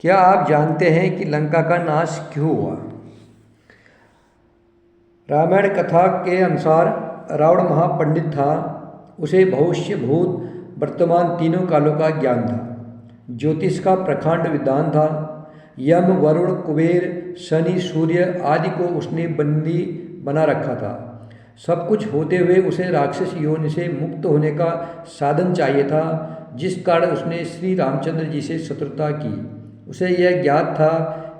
क्या आप जानते हैं कि लंका का नाश क्यों हुआ? रामायण कथा के अनुसार रावण महापंडित था। उसे भविष्य, भूत, वर्तमान तीनों कालों का ज्ञान था। ज्योतिष का प्रखंड विद्वान था। यम, वरुण, कुबेर, शनि, सूर्य आदि को उसने बंदी बना रखा था। सब कुछ होते हुए उसे राक्षस योनि से मुक्त होने का साधन चाहिए था, जिस कारण उसने श्री रामचंद्र जी से शत्रुता की। उसे यह ज्ञात था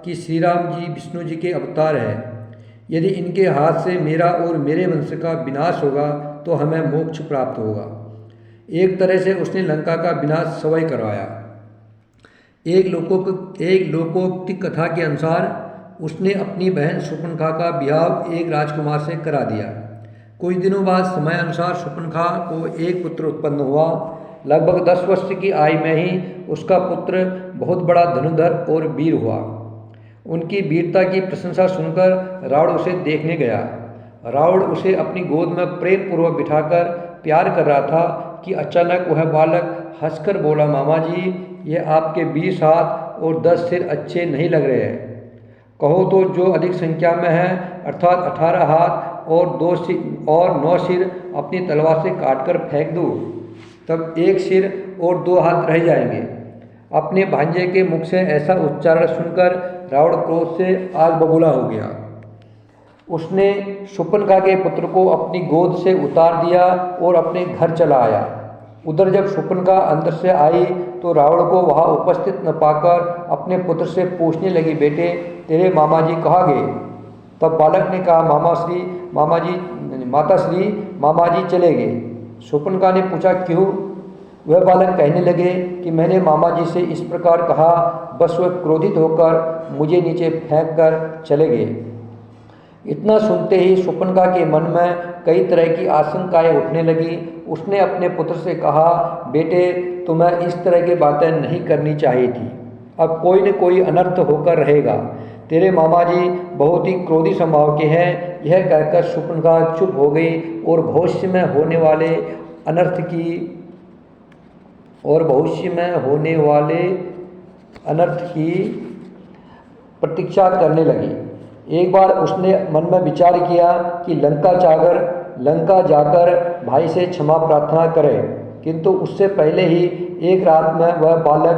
कि श्री राम जी विष्णु जी के अवतार हैं। यदि इनके हाथ से मेरा और मेरे वंश का विनाश होगा तो हमें मोक्ष प्राप्त होगा। एक तरह से उसने लंका का विनाश स्वयं करवाया। एक लोकोक्ति कथा के अनुसार उसने अपनी बहन शूर्पणखा का ब्याह एक राजकुमार से करा दिया। कुछ दिनों बाद समय अनुसार शूर्पणखा को एक पुत्र उत्पन्न हुआ। लगभग 10 वर्ष की आयु में ही उसका पुत्र बहुत बड़ा धनुर्धर और वीर हुआ। उनकी वीरता की प्रशंसा सुनकर रावण उसे देखने गया। रावण उसे अपनी गोद में प्रेम पूर्वक बिठाकर प्यार कर रहा था कि अचानक वह बालक हंसकर बोला, मामा जी, ये आपके 20 हाथ और 10 सिर अच्छे नहीं लग रहे हैं। कहो तो जो अधिक संख्या में है, अर्थात 18 हाथ और 9 सिर अपनी तलवार से काटकर फेंक दो, तब एक सिर और 2 हाथ रह जाएंगे। अपने भांजे के मुख से ऐसा उच्चारण सुनकर रावण क्रोध से आग बबूला हो गया। उसने शूर्पणखा के पुत्र को अपनी गोद से उतार दिया और अपने घर चला आया। उधर जब शूर्पणखा अंदर से आई तो रावण को वहां उपस्थित न पाकर अपने पुत्र से पूछने लगी, बेटे, तेरे मामा जी कहाँ गए? तब बालक ने कहा, मामा जी चले गए। शूर्पणखा ने पूछा, क्यों? वह बालक कहने लगे कि मैंने मामा जी से इस प्रकार कहा, बस वह क्रोधित होकर मुझे नीचे फेंक कर चले गए। इतना सुनते ही शूर्पणखा के मन में कई तरह की आशंकाएं उठने लगी। उसने अपने पुत्र से कहा, बेटे, तुम्हें इस तरह की बातें नहीं करनी चाहिए थी। अब कोई न कोई अनर्थ होकर रहेगा। तेरे मामा जी बहुत ही क्रोधी स्वभाव के हैं। यह कहकर शूर्पणखा चुप हो गई और भविष्य में होने वाले अनर्थ की प्रतीक्षा करने लगी। एक बार उसने मन में विचार किया कि लंका जाकर भाई से क्षमा प्रार्थना करे, किंतु उससे पहले ही एक रात में वह बालक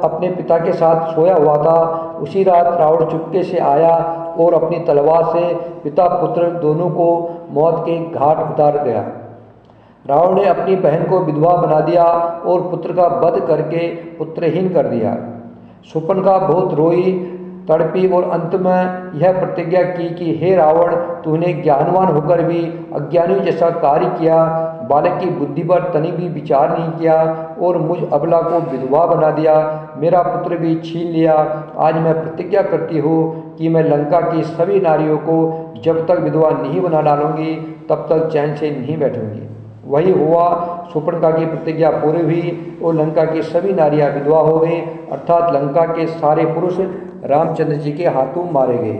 अपने पिता के साथ सोया हुआ था। उसी रात रावण चुपके से आया और अपनी तलवार से पिता पुत्र दोनों को मौत के घाट उतार गया। रावण ने अपनी बहन को विधवा बना दिया और पुत्र का वध करके पुत्रहीन कर दिया। शूर्पणखा बहुत रोई, तड़पी और अंत में यह प्रतिज्ञा की कि हे रावण, तूने ज्ञानवान होकर भी अज्ञानी जैसा कार्य किया, बालक की बुद्धि पर तनिक भी विचार नहीं किया और मुझ अबला को विधवा बना दिया, मेरा पुत्र भी छीन लिया। आज मैं प्रतिज्ञा करती हूँ कि मैं लंका की सभी नारियों को जब तक विधवा नहीं बना डालूंगी तब तक चैन से नहीं बैठूंगी। वही हुआ। शूर्पणखा की प्रतिज्ञा पूरी हुई और लंका की सभी नारियां विधवा हो गई, अर्थात लंका के सारे पुरुष रामचंद्र जी के हाथों मारे गए।